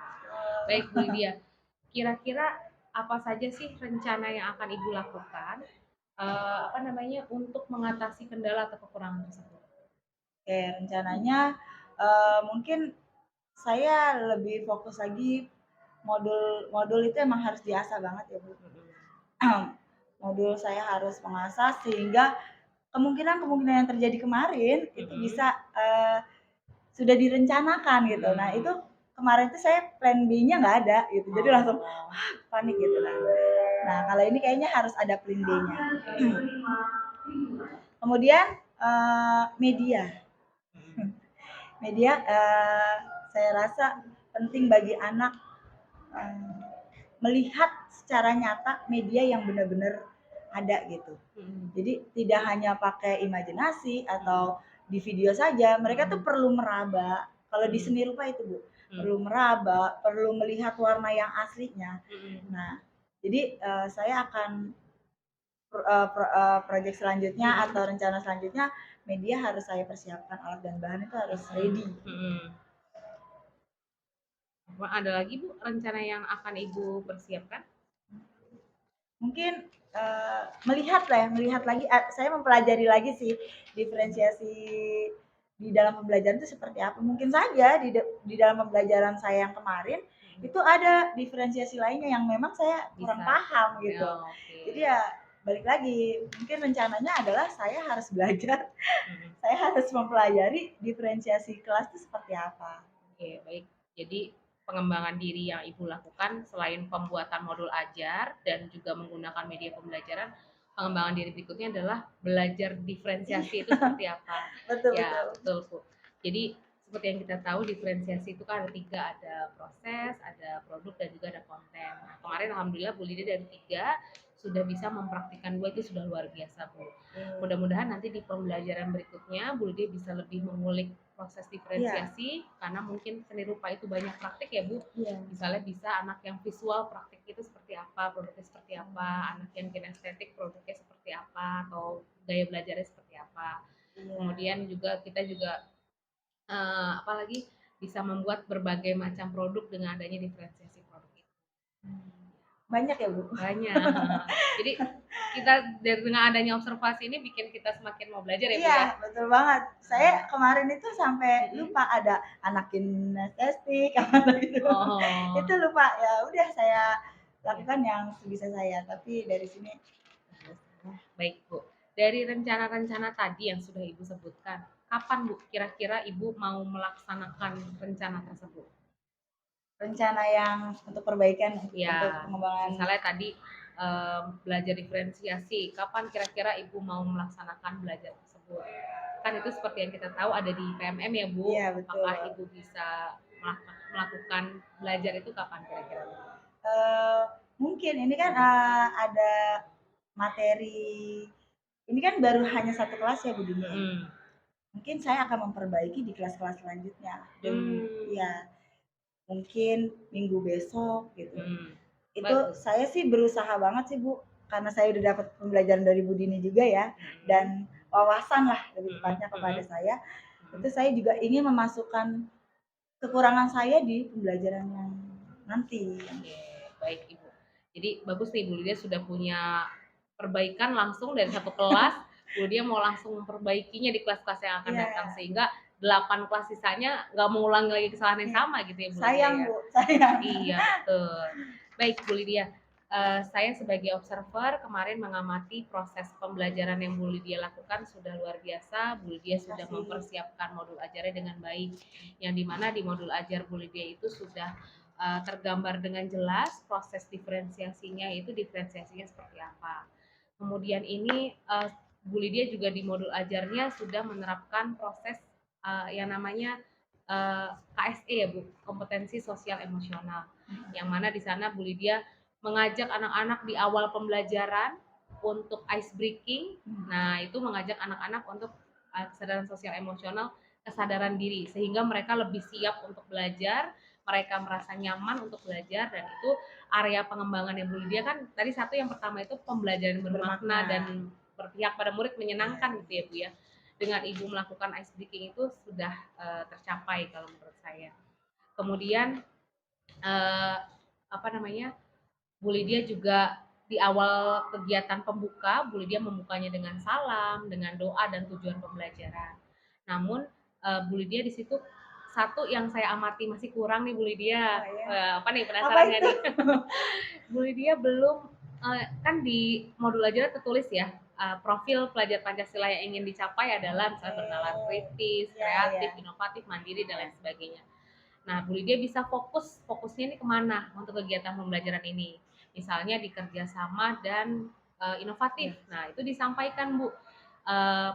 Baik Bu Lydia, kira-kira apa saja sih rencana yang akan Ibu lakukan untuk mengatasi kendala atau kekurangan tersebut? Oke, rencananya mungkin saya lebih fokus lagi modul itu emang harus diasah banget ya Bu. Modul saya harus mengasah sehingga kemungkinan yang terjadi kemarin itu bisa sudah direncanakan gitu. Nah itu kemarin itu saya plan B-nya nggak ada gitu, jadi langsung panik gitu lah. Nah kalau ini kayaknya harus ada plan B-nya. Kemudian media saya rasa penting bagi anak melihat secara nyata media yang benar-benar ada gitu. Jadi tidak hanya pakai imajinasi atau di video saja, mereka tuh perlu meraba. Kalau di seni rupa itu Bu, perlu meraba, perlu melihat warna yang aslinya. Nah, jadi saya akan proyek selanjutnya atau rencana selanjutnya media harus saya persiapkan, alat dan bahan itu harus ready. Ada lagi Bu rencana yang akan Ibu persiapkan? mungkin melihat lagi, saya mempelajari lagi sih diferensiasi di dalam pembelajaran itu seperti apa. Mungkin saja di dalam pembelajaran saya yang kemarin itu ada diferensiasi lainnya yang memang saya kurang Bisa. paham gitu. Oke. Jadi ya balik lagi, mungkin rencananya adalah saya harus belajar, saya harus mempelajari diferensiasi kelas itu seperti apa. Oke, baik. Jadi pengembangan diri yang Ibu lakukan selain pembuatan modul ajar dan juga menggunakan media pembelajaran, pengembangan diri berikutnya adalah belajar diferensiasi itu seperti apa. Betul, Ya, betul. betul, Bu. Jadi seperti yang kita tahu diferensiasi itu kan ada 3, ada proses, ada produk, dan juga ada konten. Nah, kemarin alhamdulillah Bu Lydia dari 3 sudah bisa mempraktikkan 2, itu sudah luar biasa, Bu. Mudah-mudahan nanti di pembelajaran berikutnya Bu Lydia bisa lebih mengulik proses diferensiasi karena mungkin seni rupa itu banyak praktik ya Bu. Misalnya bisa anak yang visual praktik itu seperti apa, produknya seperti apa, anak yang kinestetik produknya seperti apa, atau gaya belajarnya seperti apa. Kemudian juga kita juga apalagi bisa membuat berbagai macam produk dengan adanya diferensiasi produk itu. Banyak ya Bu? Banyak. Jadi kita dengan adanya observasi ini bikin kita semakin mau belajar ya Bu ya. Iya, betul banget. Saya kemarin itu sampai lupa ada anak kinestetik apa gitu. Oh. Itu lupa. Ya udah saya lakukan yang sebisa saya, tapi dari sini Baik Bu. Dari rencana-rencana tadi yang sudah Ibu sebutkan, kapan Bu kira-kira Ibu mau melaksanakan rencana tersebut? rencana yang untuk perbaikan Ya, untuk pengembangan. misalnya tadi belajar diferensiasi, kapan kira-kira Ibu mau melaksanakan belajar tersebut? Kan itu seperti yang kita tahu ada di PMM ya Bu. Iya, betul. Apakah Ibu bisa melakukan belajar itu kapan kira-kira? Mungkin ini kan ada materi, ini kan baru hanya 1 kelas ya Bu Dini. Mungkin saya akan memperbaiki di kelas-kelas selanjutnya. Dan ya mungkin minggu besok gitu. Itu Bagus. saya sih berusaha banget sih Bu, karena saya udah dapat pembelajaran dari Bu Dini juga ya, dan wawasan lah lebih tepatnya kepada saya. Itu saya juga ingin memasukkan kekurangan saya di pembelajaran yang nanti. Oke, baik Ibu. Jadi bagus nih Bu Lydia sudah punya perbaikan langsung dari 1 kelas, Bu Lydia mau langsung memperbaikinya di kelas-kelas yang akan datang sehingga 8 kelas sisanya nggak mengulangi lagi kesalahan yang sama gitu ya Bu Lydia. Sayang Bu, sayang. Iya betul. Baik Bu Lydia, saya sebagai observer kemarin mengamati proses pembelajaran yang Bu Lydia lakukan sudah luar biasa. Bu Lydia sudah mempersiapkan modul ajarnya dengan baik, yang dimana di modul ajar Bu Lydia itu sudah tergambar dengan jelas proses diferensiasinya, itu diferensiasinya seperti apa. Kemudian ini Bu Lydia juga di modul ajarnya sudah menerapkan proses yang namanya KSE ya Bu, kompetensi sosial emosional, yang mana di sana Bu Lydia mengajak anak-anak di awal pembelajaran untuk ice breaking. Nah itu mengajak anak-anak untuk kesadaran sosial emosional, kesadaran diri, sehingga mereka lebih siap untuk belajar, mereka merasa nyaman untuk belajar, dan itu area pengembangan yang Bu Lydia kan tadi satu yang pertama itu pembelajaran bermakna dan berpihak pada murid, menyenangkan gitu ya Bu ya. Dengan Ibu melakukan ice breaking itu sudah tercapai kalau menurut saya. Kemudian Bu Lydia juga di awal kegiatan pembuka, Bu Lydia membukanya dengan salam, dengan doa dan tujuan pembelajaran. Namun Bu Lydia di situ satu yang saya amati masih kurang nih Bu Lydia. Apa nih, penasaran nggak nih? Bu Lydia belum kan di modul ajar tertulis ya, profil pelajar Pancasila yang ingin dicapai adalah misalnya bernalar kritis, kreatif, inovatif, mandiri, dan lain sebagainya. Nah, Bu Lydia bisa fokusnya ini kemana untuk kegiatan pembelajaran ini? Misalnya di kerjasama dan inovatif. Nah, itu disampaikan Bu,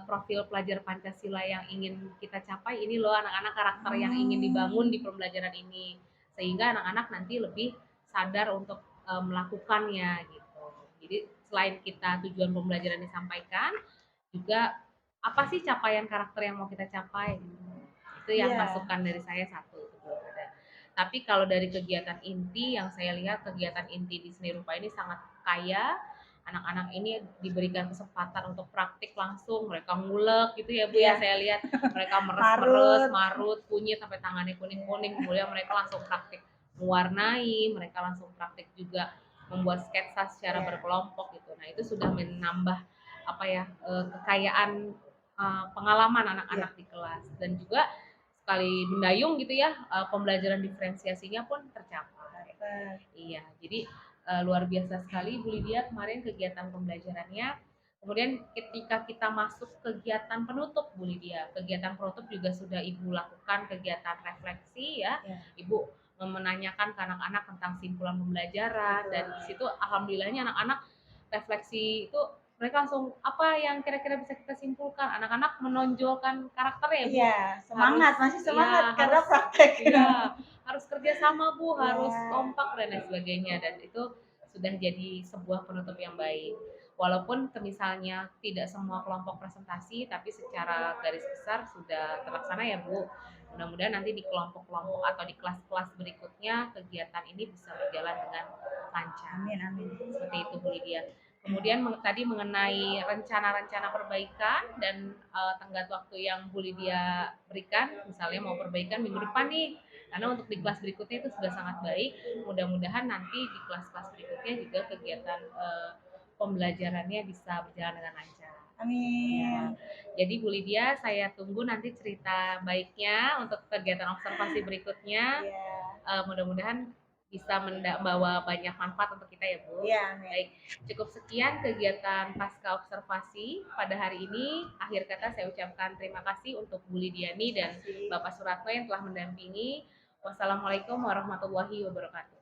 profil pelajar Pancasila yang ingin kita capai ini loh, anak-anak karakter yang ingin dibangun di pembelajaran ini, sehingga anak-anak nanti lebih sadar untuk melakukannya gitu. Jadi selain kita tujuan pembelajaran disampaikan, juga apa sih capaian karakter yang mau kita capai? Itu yang masukan dari saya satu. Tapi kalau dari kegiatan inti yang saya lihat, kegiatan inti di seni rupa ini sangat kaya. Anak-anak ini diberikan kesempatan untuk praktik langsung, mereka ngulek gitu ya Bu ya, saya lihat mereka meres-meres, marut, kunyit sampai tangannya kuning-kuning, kemudian mereka langsung praktik mewarnai, mereka langsung praktik juga membuat sketsa secara berkelompok gitu. Nah, itu sudah menambah kekayaan pengalaman anak-anak di kelas, dan juga sekali mendayung gitu ya, pembelajaran diferensiasinya pun tercapai. Iya, jadi luar biasa sekali Bu Lydia kemarin kegiatan pembelajarannya. Kemudian ketika kita masuk kegiatan penutup Bu Lydia, kegiatan penutup juga sudah Ibu lakukan kegiatan refleksi ya. Ibu menanyakan ke anak-anak tentang simpulan pembelajaran, dan di situ alhamdulillahnya anak-anak refleksi itu mereka langsung apa yang kira-kira bisa kita simpulkan. Anak-anak menonjolkan karakternya ya Bu. Iya, semangat, masih semangat iya, karena praktek. Iya, harus kerja sama Bu, harus kompak dan lain sebagainya, dan itu sudah jadi sebuah penutup yang baik. Walaupun misalnya tidak semua kelompok presentasi, tapi secara garis besar sudah terlaksana ya Bu. Mudah-mudahan nanti di kelompok-kelompok atau di kelas-kelas berikutnya kegiatan ini bisa berjalan dengan lancar. Amin, amin. Seperti itu Bu Lydia. Kemudian tadi mengenai rencana-rencana perbaikan dan tenggat waktu yang Bu Lydia berikan, misalnya mau perbaikan minggu depan nih, karena untuk di kelas berikutnya itu sudah sangat baik. Mudah-mudahan nanti di kelas-kelas berikutnya juga kegiatan pembelajarannya bisa berjalan dengan lancar. Amin. Ya. Jadi Bu Lydia, saya tunggu nanti cerita baiknya untuk kegiatan observasi berikutnya. Mudah-mudahan bisa membawa banyak manfaat untuk kita ya Bu. Iya, Baik, cukup sekian kegiatan pasca observasi pada hari ini. Akhir kata saya ucapkan terima kasih untuk Bu Lydiani dan Bapak Suratno yang telah mendampingi. Wassalamualaikum warahmatullahi wabarakatuh.